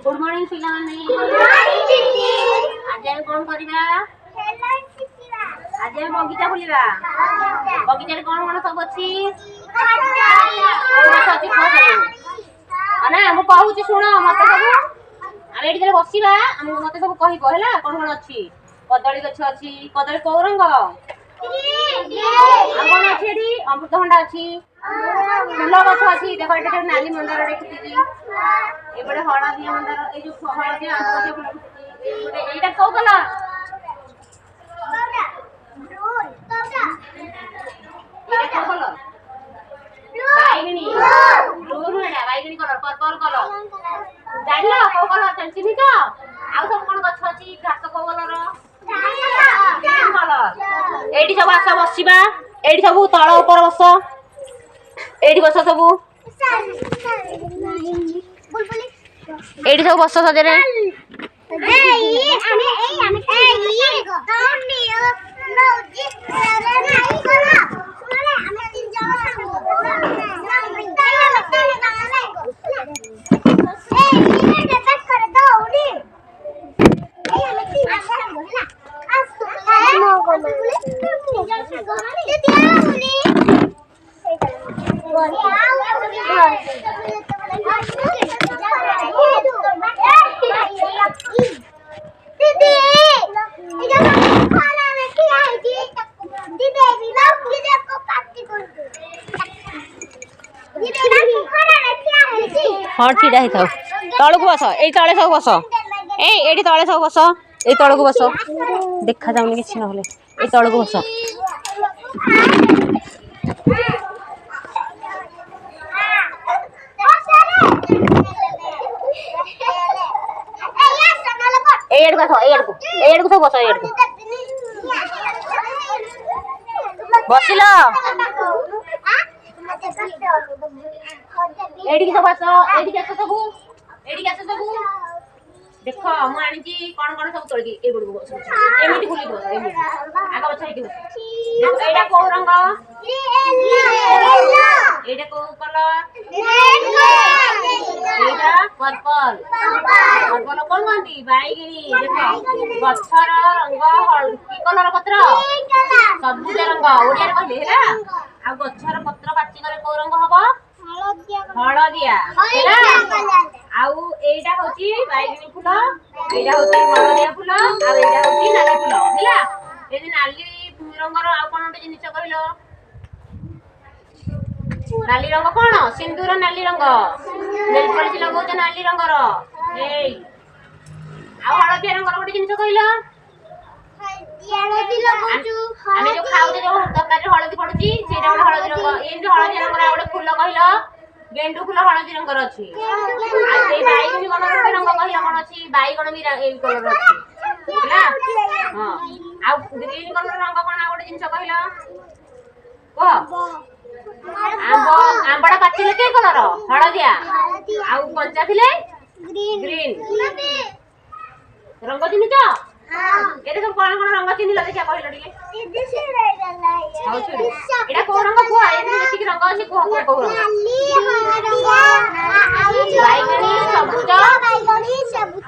good morning पिलाने आज हम कौन करिबा आज हम बगीचा बुलिबा बगीचा रे कौन सब अछि अना हम कहू छी सुनो मते सब हम एठी तले बसिबा हम मते सब कहिबो हैला कौन अछि कदली गछ अछि कदली को रंग कौन अछि एठी अमृतभंडा अछि फूल गछ अछि देखो एटा नाली मंदार देखिछी ए बडे हळदिया मंदार ए जो हळदिया आंबा फूल एटा को कलर बैगनी ब्लू एटा बैगनी कलर पर्पल कलर जानलो को कलर चंचिनी तो आ सब कोन गछ अछि घास को कलर कलर एठी सब आसा बसिबा एठी सब तळ ऊपर बस एठी बस सब एठी सब बस सजरे हाँ ठिडा ही था तल को बस ए तले सब बस ए एठी तले सब बस ए तल को बस देखा जाउनी किछि न होले ए तल को बस ए एड को सब बस एड को बसिला एडी के सब बस एडी के सब देखो हम आनी जी कोन सब तोड़ के ए बडू बस एमिति खुली बस एमिति आगा बस एडी देखो एडा को रंग एडा को कलर एडा पर्पल कोन गंदी बैगनी देखो गछर रंग हल्दी कलर पत्र सबुज रंग ओडिया रे कहले हैला आ गछर पत्र पाची करे को रंग हबो हळदिया हैला आउ एटा होची बैगनी फूल एटा होची हळदिया फूल आ एटा होची नाली फूल हैला ए जे नाली रंगर आ कोन ओटे जिनिस कहिलो नाली रंग कोन सिंदूर नाली रंग नेल पॉलिश लगो जे नाली रंगर ए आ हळदिया रंगर ओटे जिनिस कहिलो हळदी लगोचू आमे जो खाउ जो तरकारी हळदी पडुची सेटा हळदी रंग ए जो हळदी रंगर ओटे फूल कहिलो गेंडू फूल हळदी रंगर अछि आ से बैगनी कलर रंग कहिला कोन अछि बैगन भी ए कलर अछि हैला हां आ ग्रीन कलर रंग कोन ओटे जिंस कहिला को आंबडा पाचिले के कलर हळदिया आ कंचा थिले ग्रीन रंग चिनी तो एटा सब कोन रंग चिनी ल देखा कहिला टिके एटा को रंग को ए देखि रंग अछि को को रंग बैगनी सबुज